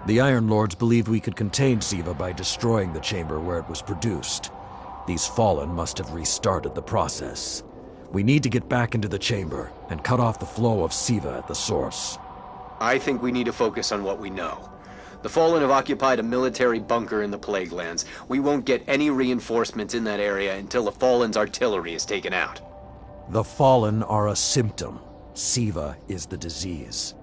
The Iron Lords believed we could contain Siva by destroying the chamber where it was produced. These Fallen must have restarted the process. We need to get back into the chamber and cut off the flow of Siva at the source. I think we need to focus on what we know. The Fallen have occupied a military bunker in the Plague Lands. We won't get any reinforcements in that area until the Fallen's artillery is taken out. The Fallen are a symptom. Siva is the disease.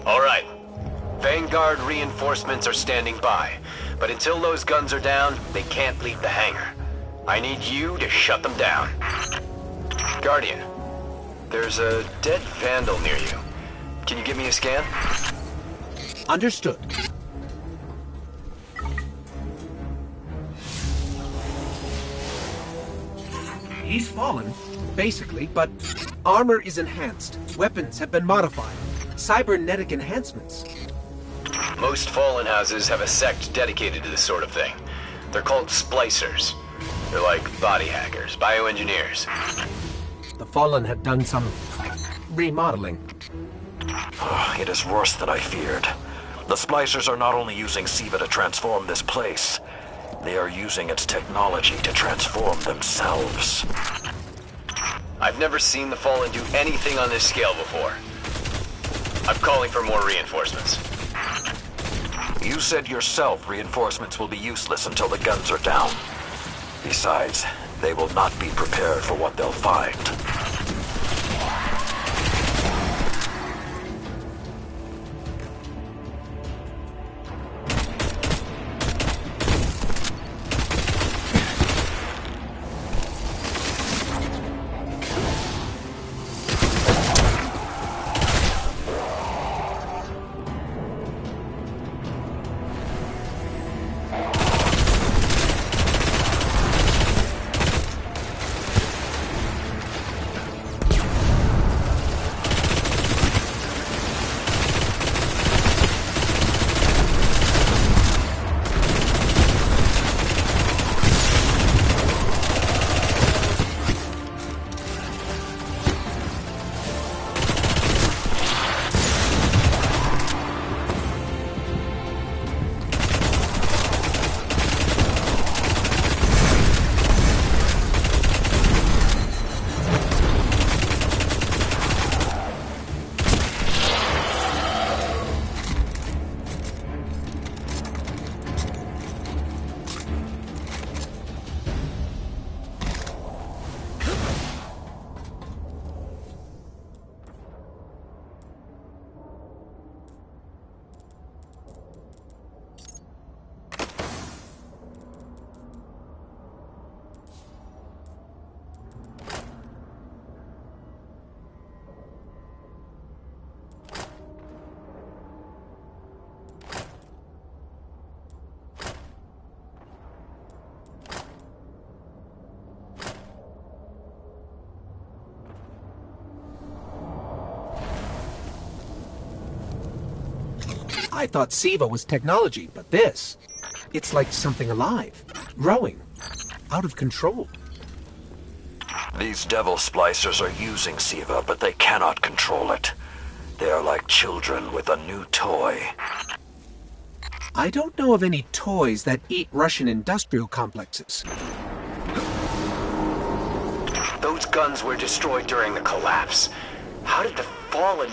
All right. Vanguard reinforcements are standing by, but until those guns are down, they can't leave the hangar. I need you to shut them down. Guardian, there's a dead Vandal near you. Can you give me a scan? Understood. He's fallen, basically, but armor is enhanced. Weapons have been modified. Cybernetic enhancements. Most Fallen houses have a sect dedicated to this sort of thing. They're called Splicers. They're like body hackers, bioengineers. The Fallen have done some remodeling. It is worse than I feared. The Splicers are not only using Siva to transform this place, they are using its technology to transform themselves. I've never seen the Fallen do anything on this scale before. I'm calling for more reinforcements. You said yourself reinforcements will be useless until the guns are down. Besides, they will not be prepared for what they'll find. I thought Siva was technology, but this... It's like something alive, growing, out of control. These devil splicers are using Siva, but they cannot control it. They are like children with a new toy. I don't know of any toys that eat Russian industrial complexes. Those guns were destroyed during the collapse. How did the Fallen...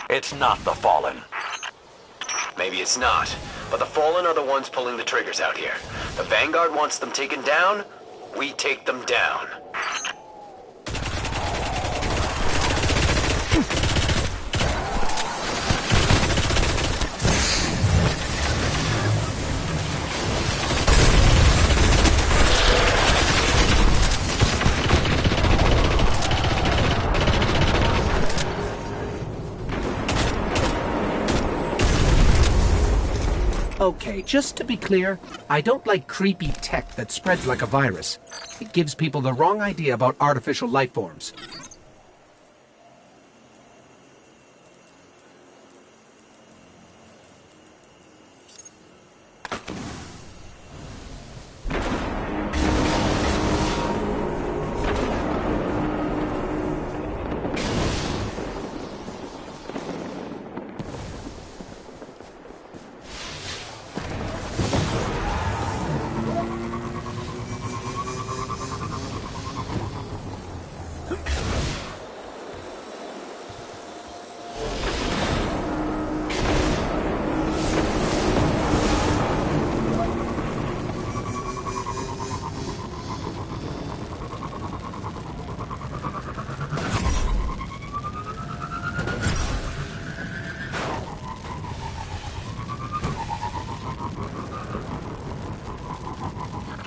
It's not the Fallen. Maybe it's not, but the Fallen are the ones pulling the triggers out here. The Vanguard wants them taken down, we take them down. Okay, just to be clear, I don't like creepy tech that spreads like a virus. It gives people the wrong idea about artificial life forms.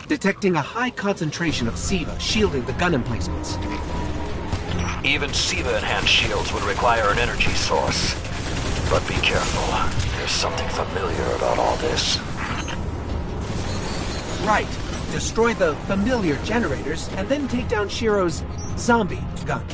detecting a high concentration of SIVA shielding the gun emplacements. Even SIVA-enhanced shields would require an energy source. But be careful. There's something familiar about all this. Right. Destroy the familiar generators, and then take down Shiro's zombie guns.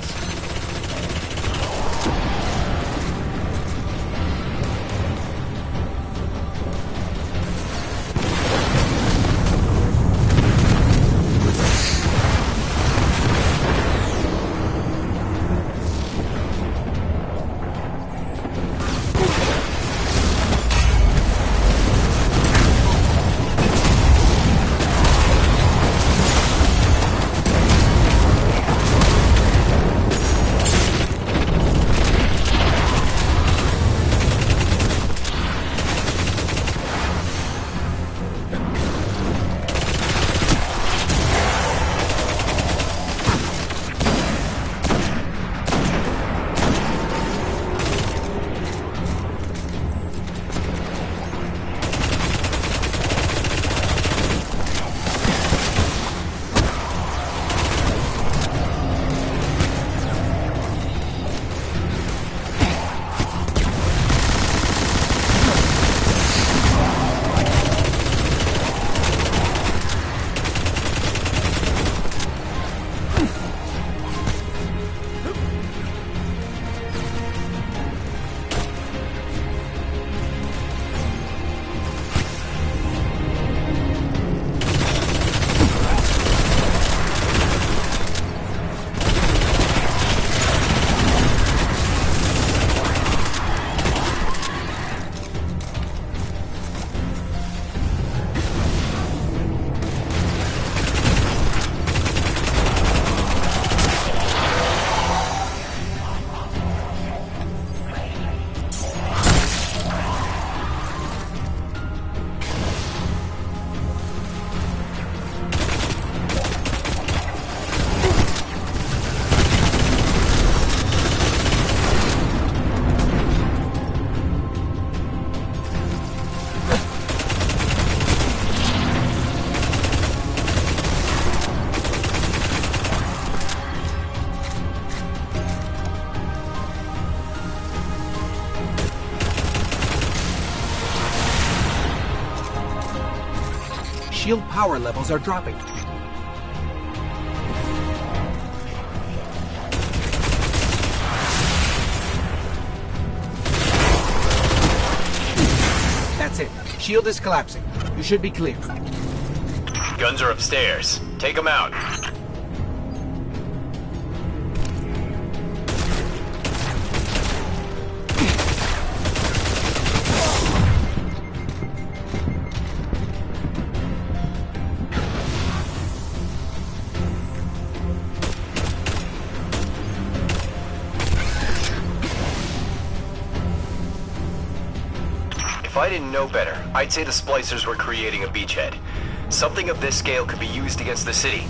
Shield power levels are dropping. That's it. Shield is collapsing. You should be clear. Guns are upstairs. Take them out. If I didn't know better, I'd say the splicers were creating a beachhead. Something of this scale could be used against the city.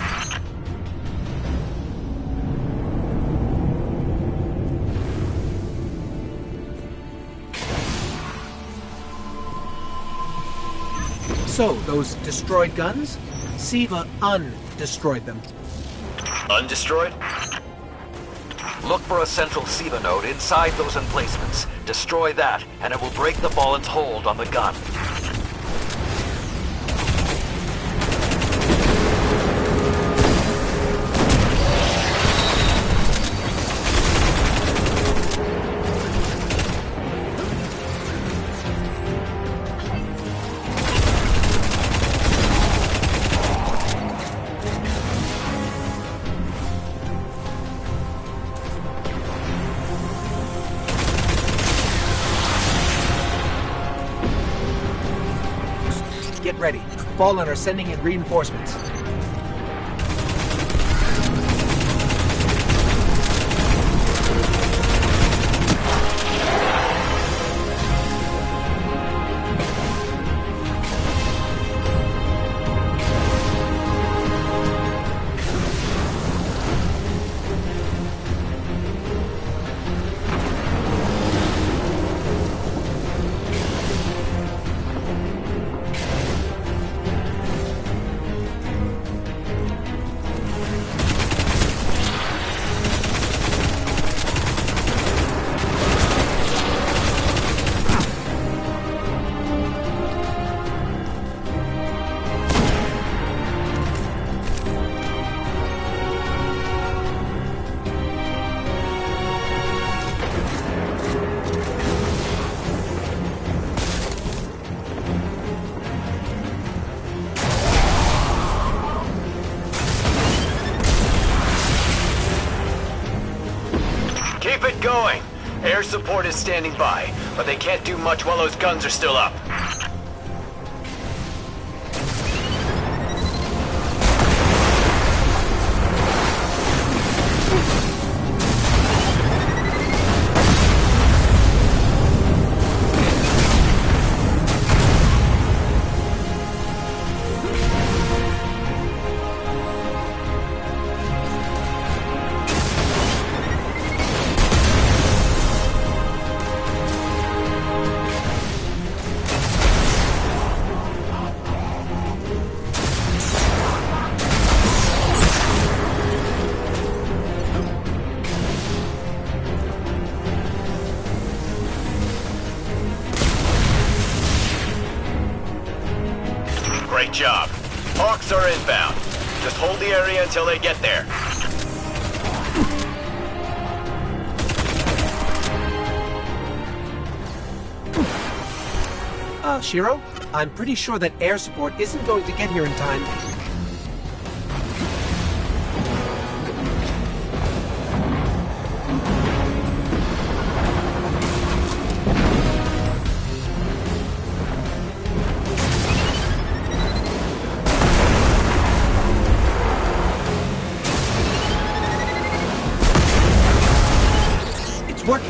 So, those destroyed guns? SIVA undestroyed them. Undestroyed? Look for a central SIVA node inside those emplacements. Destroy that, and it will break the Fallen's hold on the gun. Get ready. Fallen are sending in reinforcements. Air support is standing by, but they can't do much while those guns are still up. Great job. Hawks are inbound. Just hold the area until they get there. Shiro? I'm pretty sure that air support isn't going to get here in time. It's working.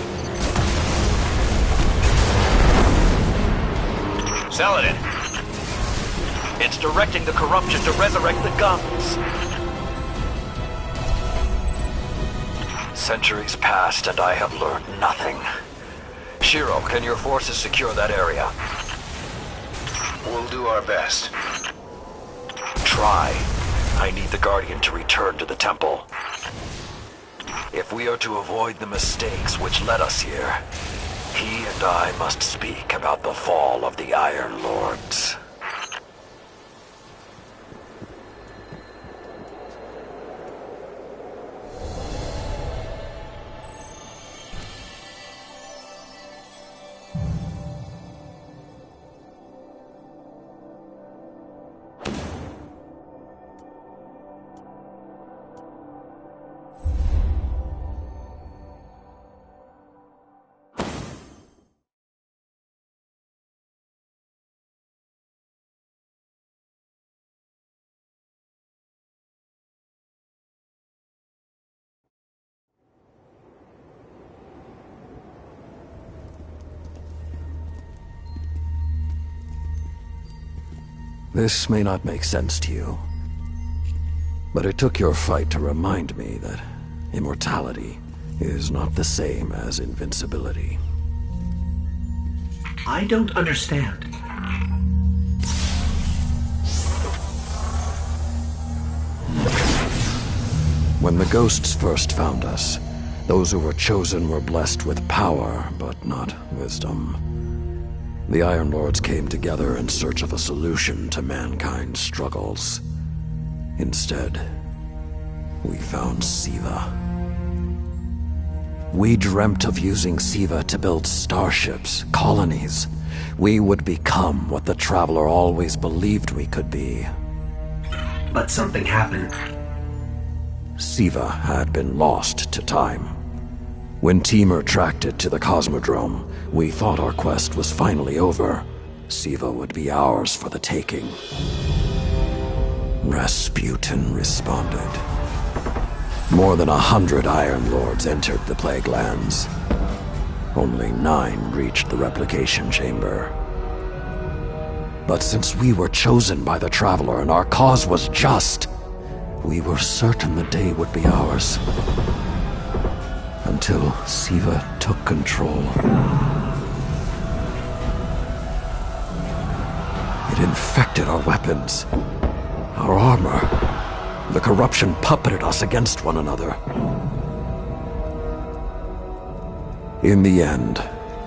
Saladin. It's directing the corruption to resurrect the guns. Centuries passed and I have learned nothing. Shiro, can your forces secure that area? We'll do our best. Try. I need the Guardian to return to the temple. If we are to avoid the mistakes which led us here, he and I must speak about the fall of the Iron Lords. This may not make sense to you, but it took your fight to remind me that immortality is not the same as invincibility. I don't understand. When the ghosts first found us, those who were chosen were blessed with power, but not wisdom. The Iron Lords came together in search of a solution to mankind's struggles. Instead, we found Siva. We dreamt of using Siva to build starships, colonies. We would become what the Traveler always believed we could be. But something happened. Siva had been lost to time. When Temur tracked it to the Cosmodrome, we thought our quest was finally over. Siva would be ours for the taking. Rasputin responded. More than 100 Iron Lords entered the Plague Lands. Only 9 reached the replication chamber. But since we were chosen by the Traveler and our cause was just, we were certain the day would be ours. Until Siva took control. It infected our weapons, our armor. The corruption puppeted us against one another. In the end,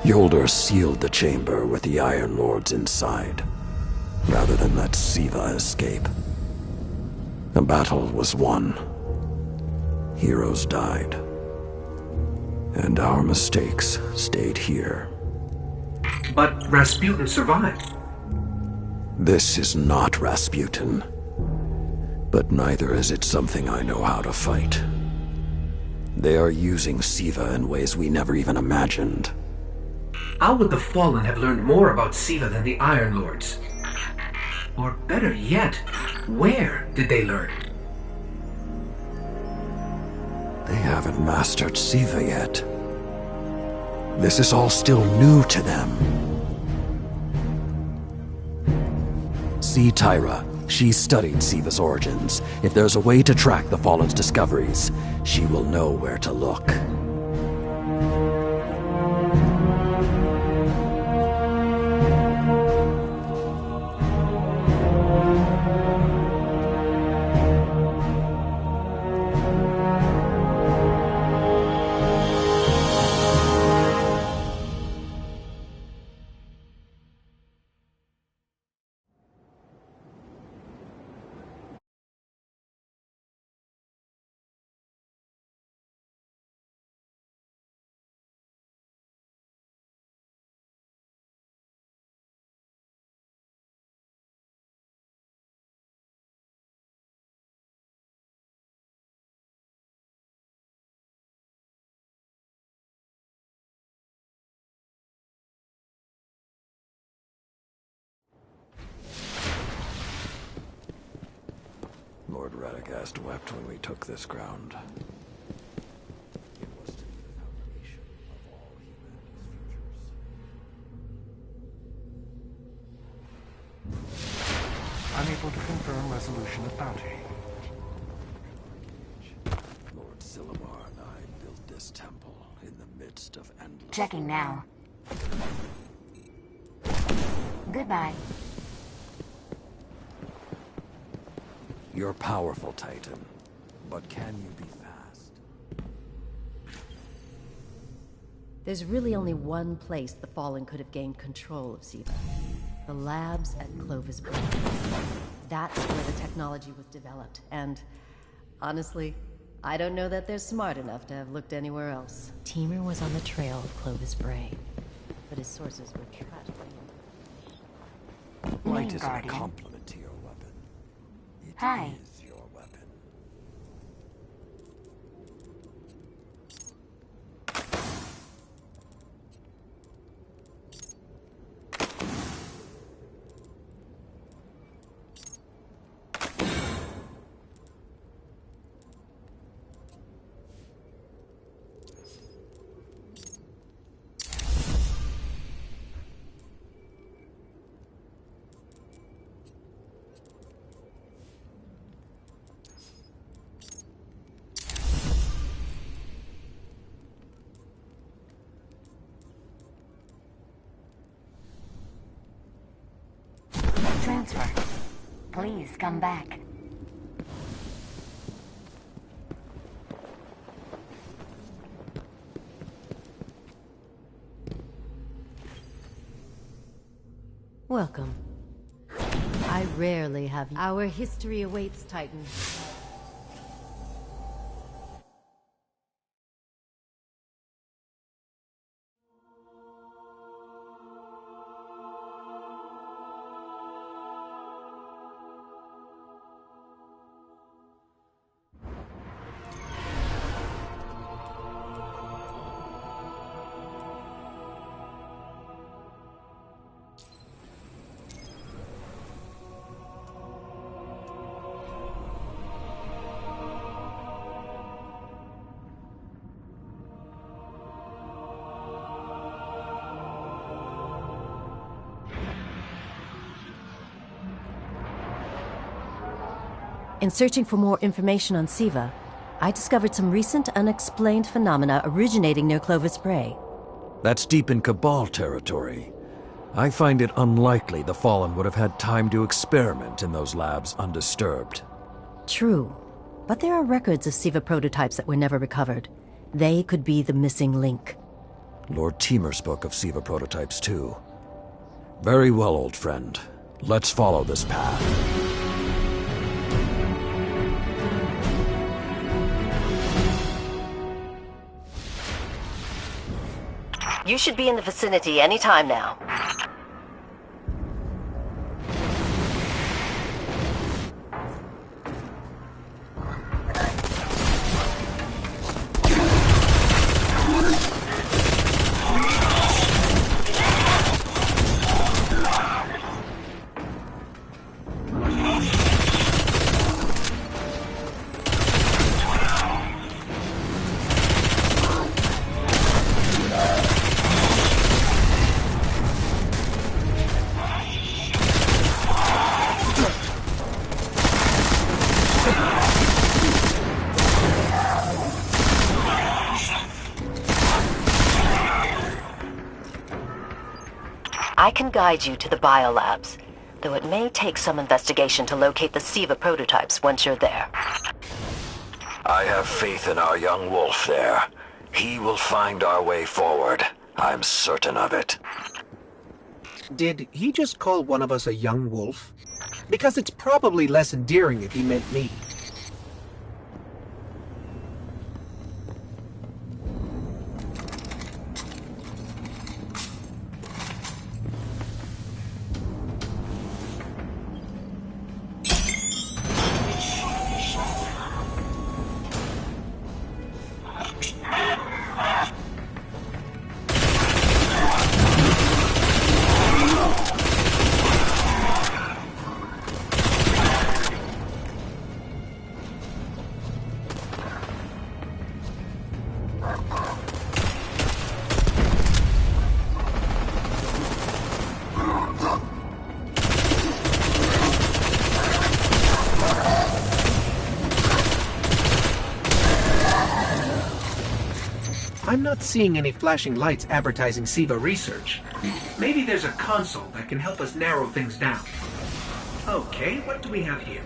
Yolder sealed the chamber with the Iron Lords inside, rather than let Siva escape. The battle was won. Heroes died. And our mistakes stayed here. But Rasputin survived. This is not Rasputin. But neither is it something I know how to fight. They are using Siva in ways we never even imagined. How would the Fallen have learned more about Siva than the Iron Lords? Or better yet, where did they learn? They haven't mastered Siva yet. This is all still new to them. See Tyra. She studied Siva's origins. If there's a way to track the Fallen's discoveries, she will know where to look. Lord Radagast wept when we took this ground. It was to be the foundation of all humanity's futures. Unable to confirm resolution of bounty. Lord Silumar and I built this temple in the midst of endless... Checking now. Goodbye. You're powerful, Titan. But can you be fast? There's really only one place the Fallen could have gained control of Siva. The labs at Clovis Bray. That's where the technology was developed, and honestly, I don't know that they're smart enough to have looked anywhere else. Temur was on the trail of Clovis Bray, but his sources were tragically... Light isn't a Guardian. compliment to your weapon. It Hi. is your weapon. Transfer. Please come back. Welcome. I rarely have... Our history awaits, Titan. In searching for more information on Siva, I discovered some recent unexplained phenomena originating near Clovis Bray. That's deep in Cabal territory. I find it unlikely the Fallen would have had time to experiment in those labs undisturbed. True, but there are records of Siva prototypes that were never recovered. They could be the missing link. Lord Temur spoke of Siva prototypes too. Very well, old friend. Let's follow this path. You should be in the vicinity any time now. I can guide you to the biolabs, though it may take some investigation to locate the SIVA prototypes once you're there. I have faith in our young wolf there. He will find our way forward. I'm certain of it. Did he just call one of us a young wolf? Because it's probably less endearing if he meant me. I'm not seeing any flashing lights advertising SIVA research. Maybe there's a console that can help us narrow things down. Okay, what do we have here?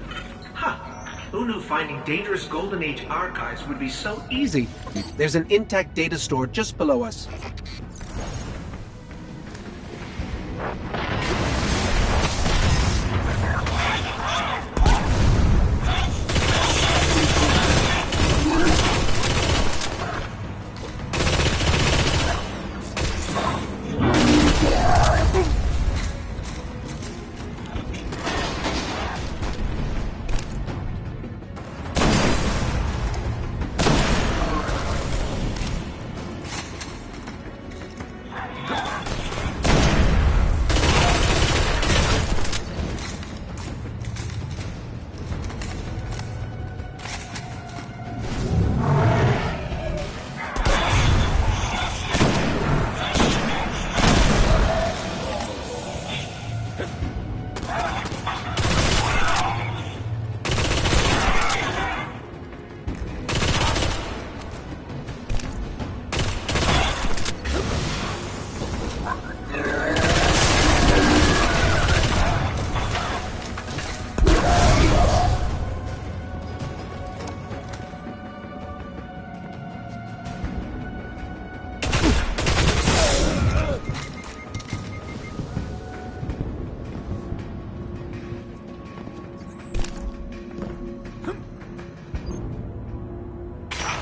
Who knew finding dangerous Golden Age archives would be so easy? There's an intact data store just below us.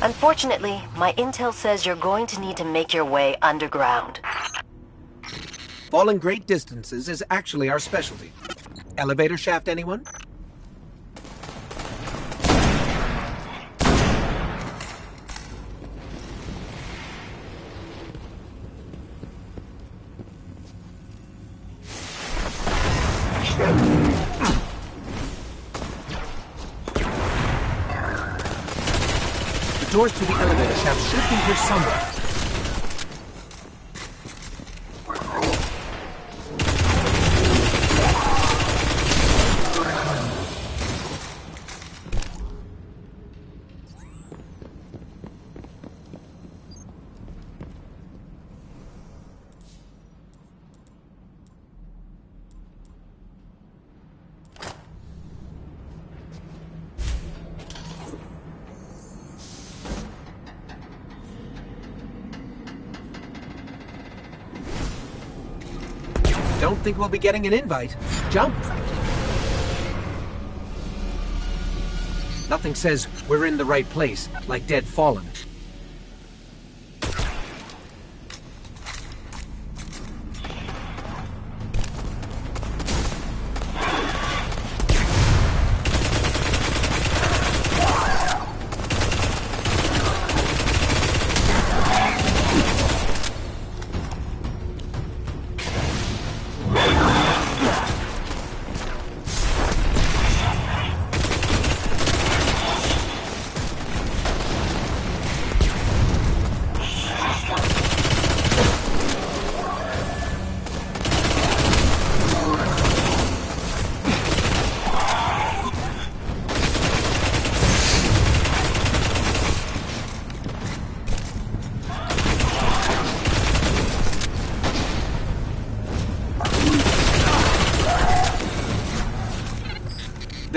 Unfortunately, my intel says you're going to need to make your way underground. Falling great distances is actually our specialty. Elevator shaft, anyone? The doors to the elevator shaft should be here somewhere. Don't think we'll be getting an invite. Jump! Nothing says we're in the right place, like Dead Fallen.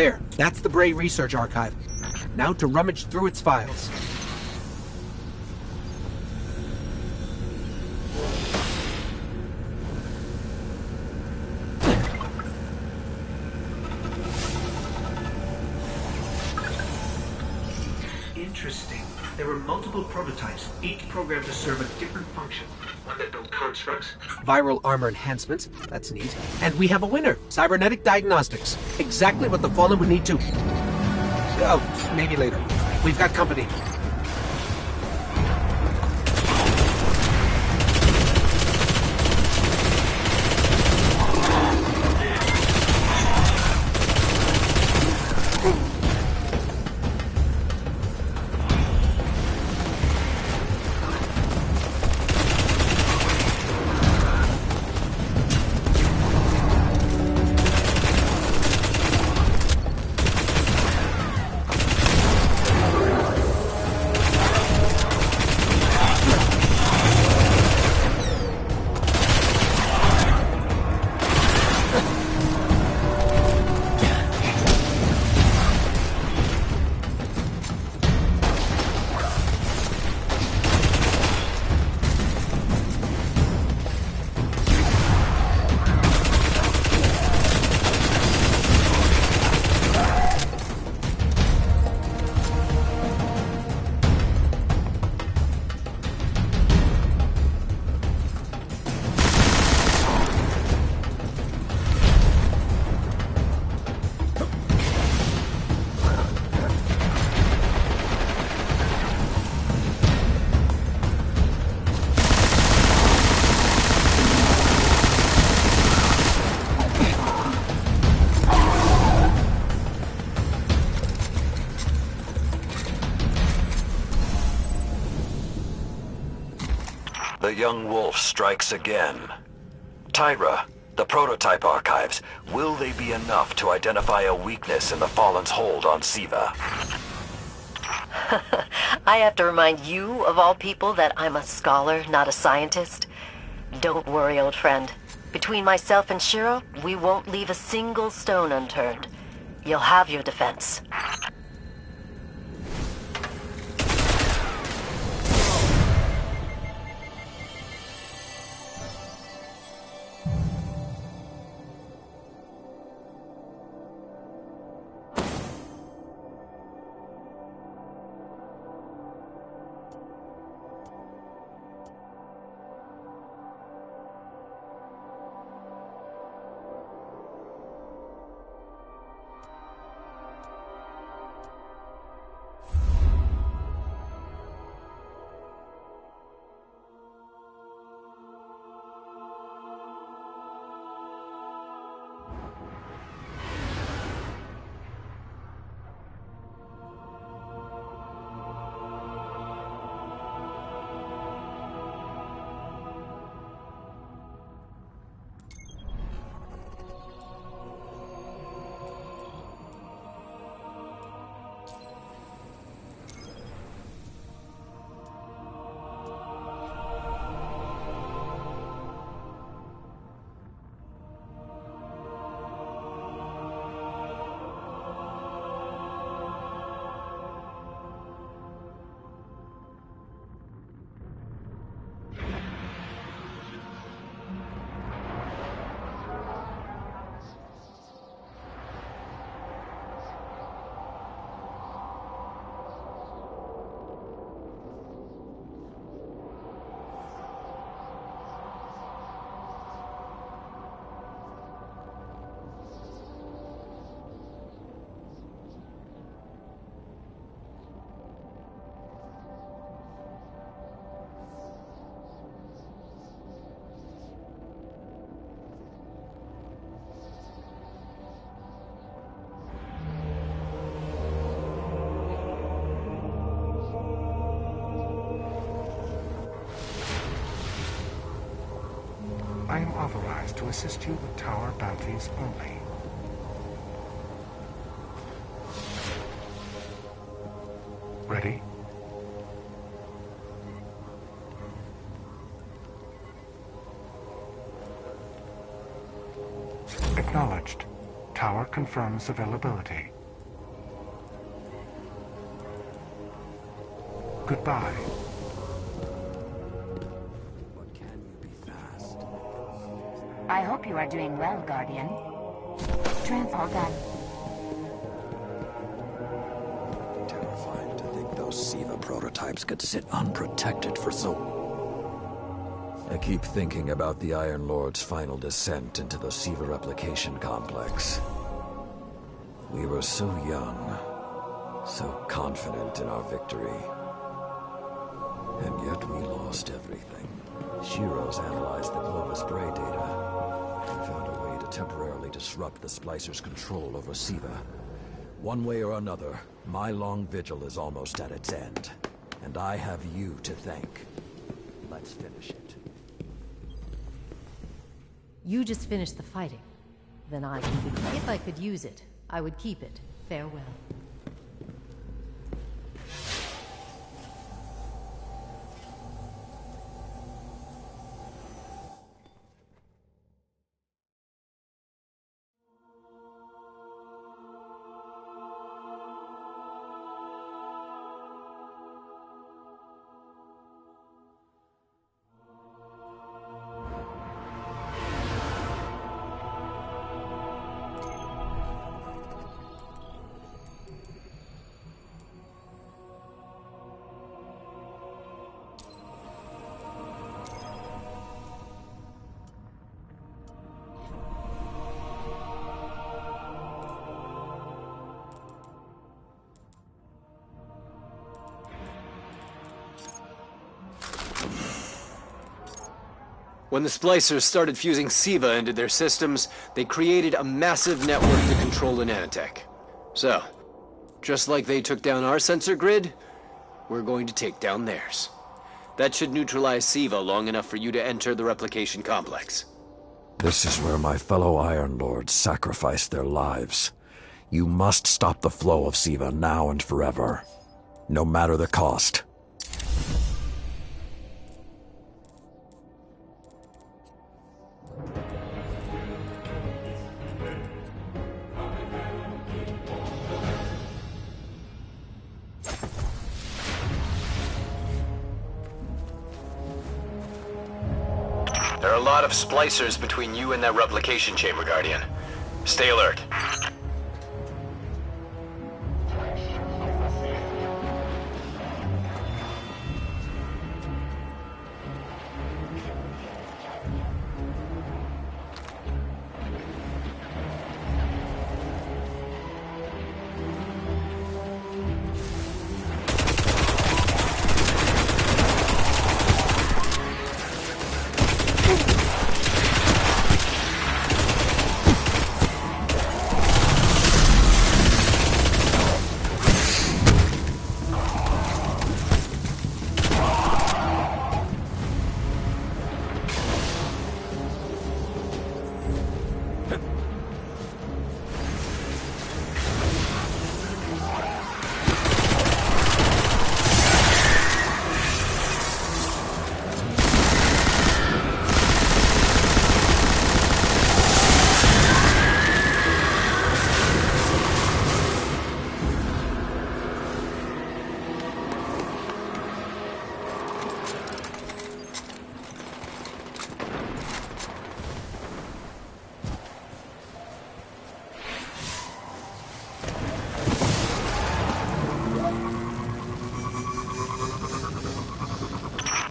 There, that's the Bray Research Archive. Now to rummage through its files. Interesting. There were multiple prototypes, each programmed to serve a different function. One that built constructs. Viral armor enhancements. That's neat. And we have a winner. Cybernetic diagnostics. Exactly what the Fallen would need to... Oh, maybe later. We've got company. The young wolf strikes again. Tyra, the prototype archives, will they be enough to identify a weakness in the Fallen's hold on Siva? I have to remind you, of all people, that I'm a scholar, not a scientist. Don't worry, old friend. Between myself and Shiro, we won't leave a single stone unturned. You'll have your defense. I am authorized to assist you with tower bounties only. Ready? Acknowledged. Tower confirms availability. Goodbye. But can you be fast? I hope you are doing well, Guardian. All done. Terrifying to think those SIVA prototypes could sit unprotected for so... I keep thinking about the Iron Lord's final descent into the SIVA replication complex. We were so young, so confident in our victory. And yet we lost everything. Shiro's analyzed the Clovis Bray data and found a way to temporarily disrupt the Splicer's control over SIVA. One way or another, my long vigil is almost at its end, and I have you to thank. Let's finish it. You just finished the fighting. Then I can begin. If I could use it, I would keep it. Farewell. When the Splicers started fusing SIVA into their systems, they created a massive network to control the nanotech. So, just like they took down our sensor grid, we're going to take down theirs. That should neutralize SIVA long enough for you to enter the replication complex. This is where my fellow Iron Lords sacrificed their lives. You must stop the flow of SIVA now and forever, no matter the cost. There are a lot of splicers between you and that replication chamber, Guardian. Stay alert.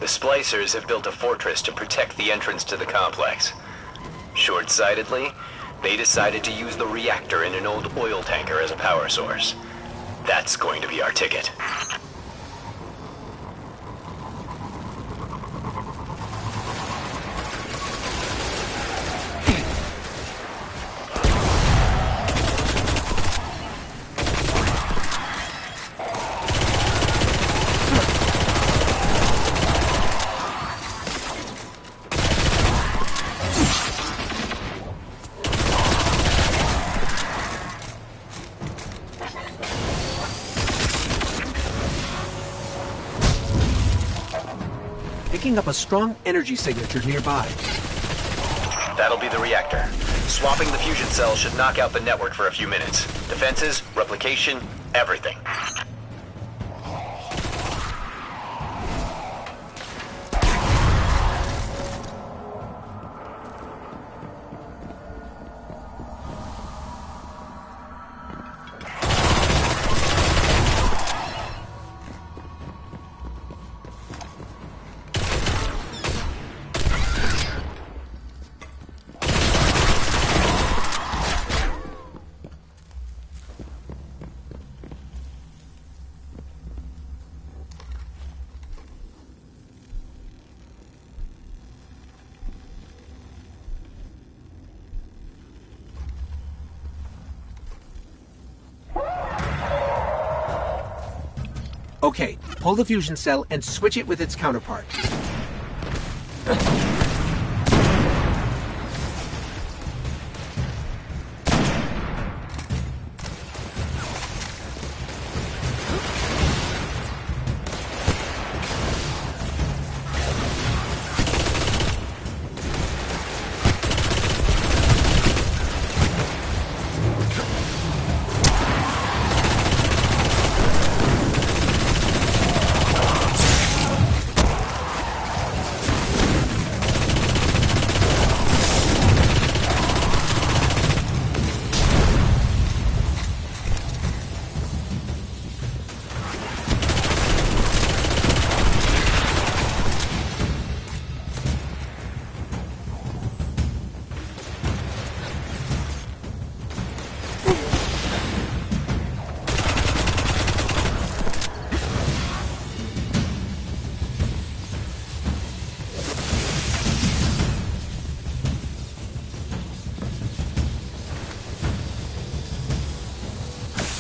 The Splicers have built a fortress to protect the entrance to the complex. Short-sightedly, they decided to use the reactor in an old oil tanker as a power source. That's going to be our ticket. Picking up a strong energy signature nearby. That'll be the reactor. Swapping the fusion cells should knock out the network for a few minutes. Defenses, replication, everything. Okay, pull the fusion cell and switch it with its counterpart.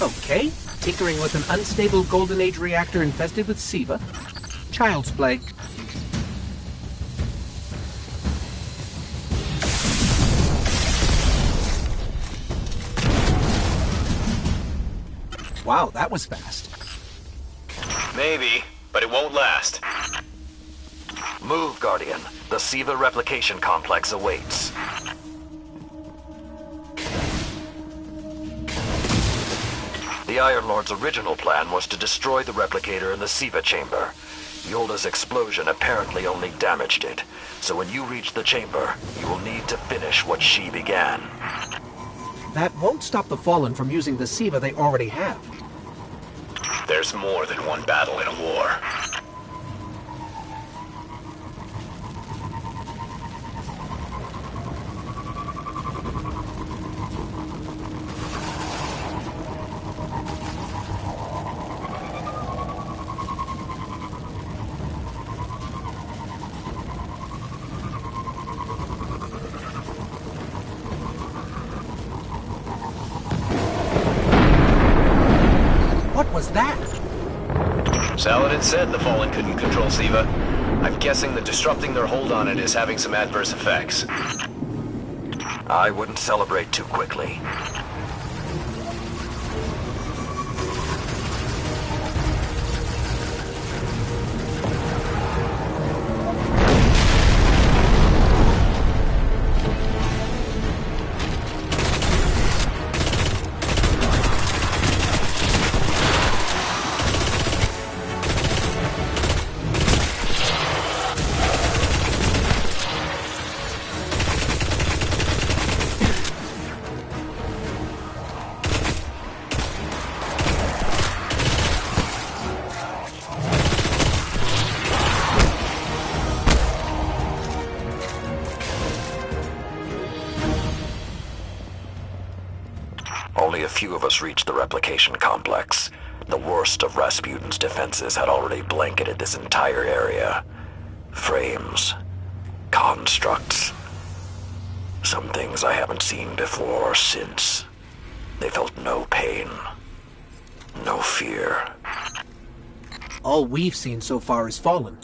Okay, tinkering with an unstable Golden Age reactor infested with SIVA. Child's play. Wow, that was fast. Maybe, but it won't last. Move, Guardian. The SIVA replication complex awaits. The Iron Lord's original plan was to destroy the replicator in the SIVA chamber. Yolda's explosion apparently only damaged it, so when you reach the chamber, you will need to finish what she began. That won't stop the Fallen from using the SIVA they already have. There's more than one battle in a war. What was that? Saladin said the Fallen couldn't control SIVA. I'm guessing that disrupting their hold on it is having some adverse effects. I wouldn't celebrate too quickly. Only a few of us reached the replication complex. The worst of Rasputin's defenses had already blanketed this entire area. Frames. Constructs. Some things I haven't seen before or since. They felt no pain. No fear. All we've seen so far is Fallen.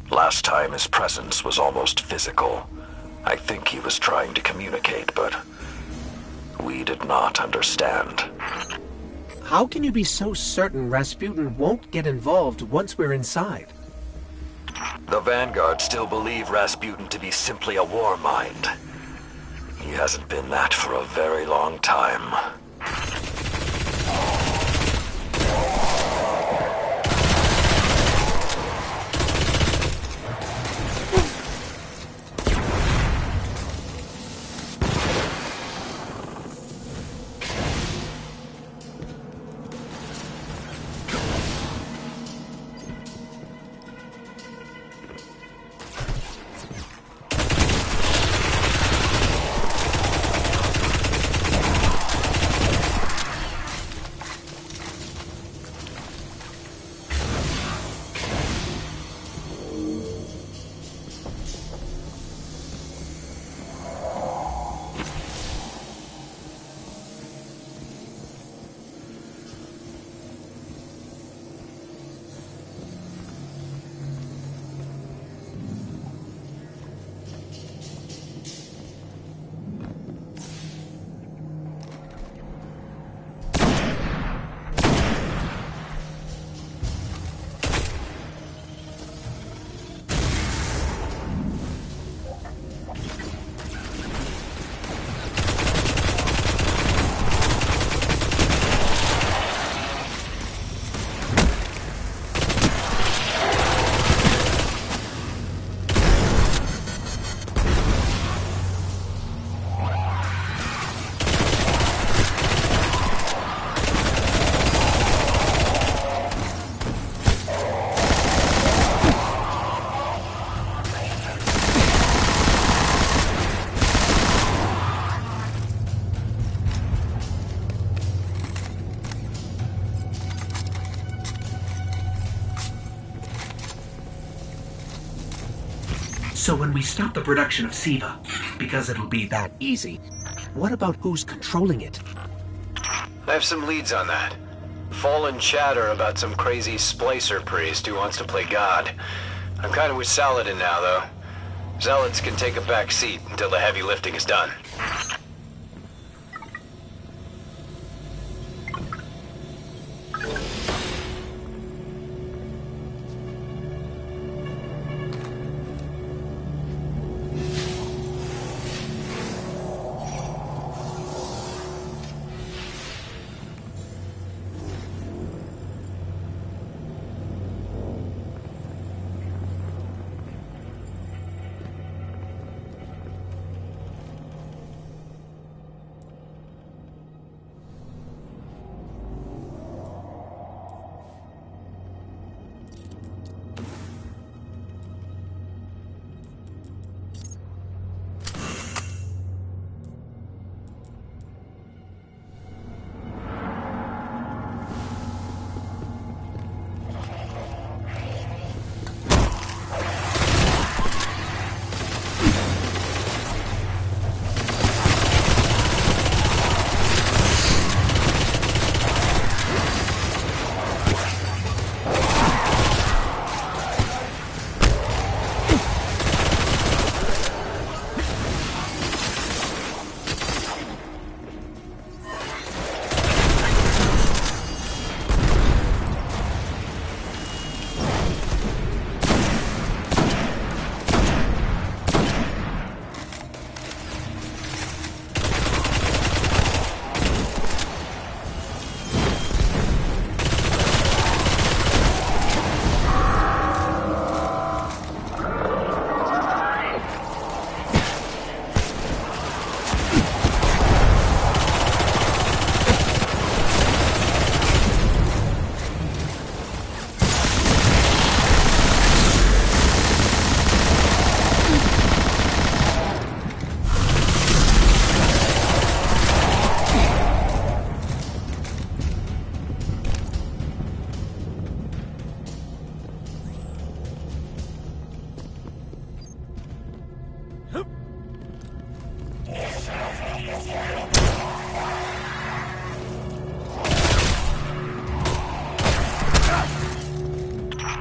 Last time his presence was almost physical. I think he was trying to communicate, but we did not understand. How can you be so certain Rasputin won't get involved once we're inside? The Vanguard still believe Rasputin to be simply a war mind. He hasn't been that for a very long time. So when we stop the production of SIVA, because it'll be that easy, what about who's controlling it? I have some leads on that. Fallen chatter about some crazy splicer priest who wants to play God. I'm kind of with Saladin now, though. Zealots can take a back seat until the heavy lifting is done.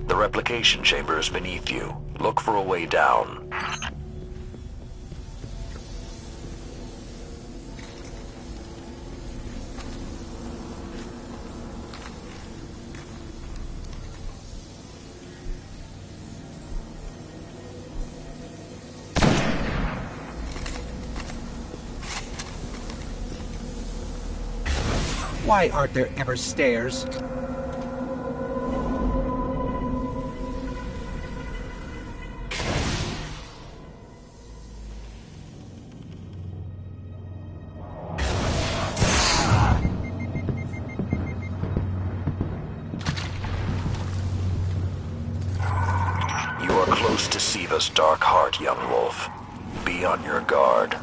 The replication chamber is beneath you. Look for a way down. Why aren't there ever stairs? You are close to Siva's dark heart, young wolf. Be on your guard.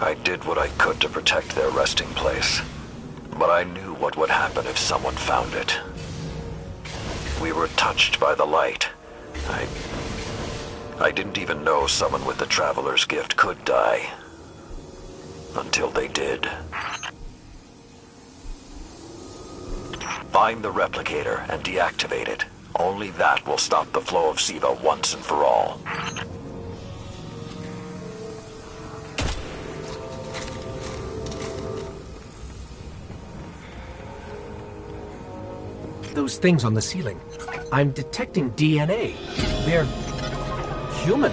I did what I could to protect their resting place, but I knew what would happen if someone found it. We were touched by the light. I didn't even know someone with the Traveler's Gift could die. Until they did. Find the replicator and deactivate it. Only that will stop the flow of Siva once and for all. Those things on the ceiling. I'm detecting DNA. They're human.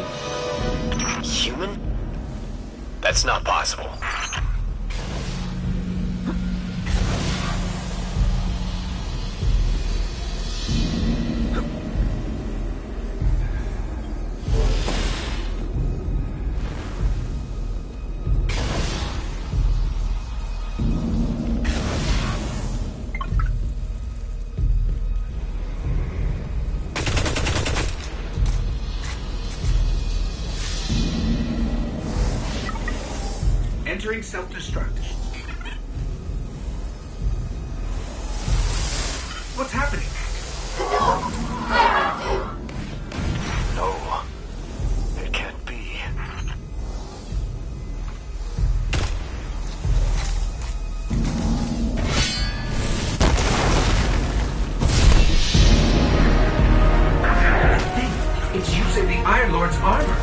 Human? That's not possible. Entering self-destruct. What's happening? No, it can't be. It's using the Iron Lord's armor.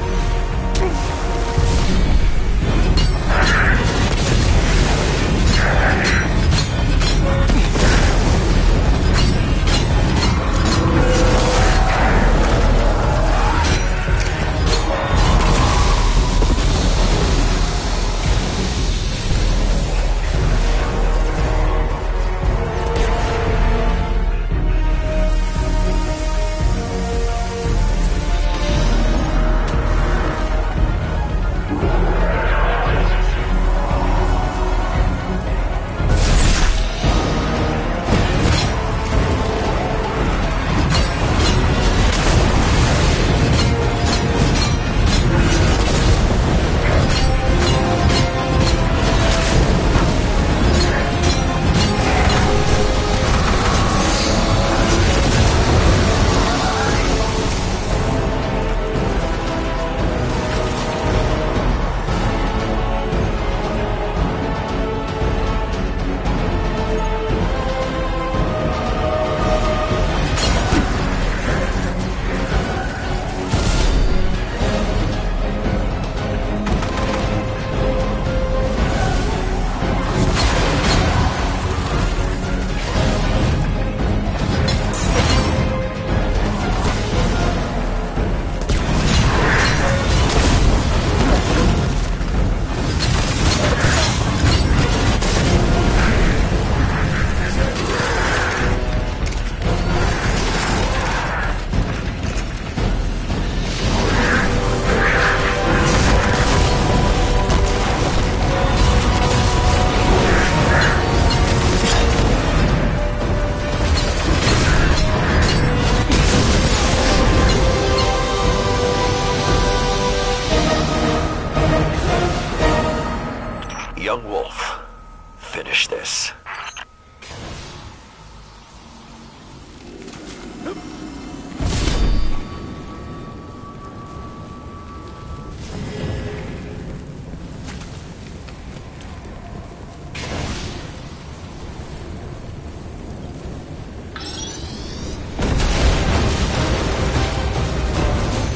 finish this.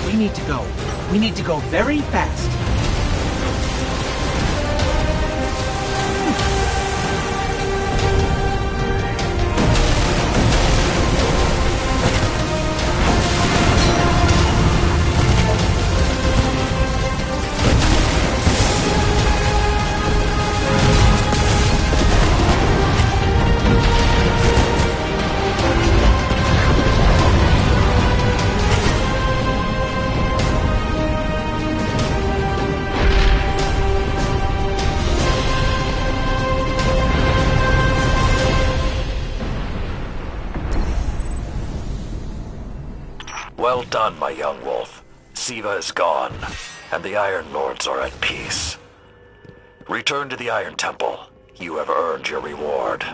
We need to go. We need to go very fast. Well done, my young wolf. Siva is gone, and the Iron Lords are at peace. Return to the Iron Temple. You have earned your reward.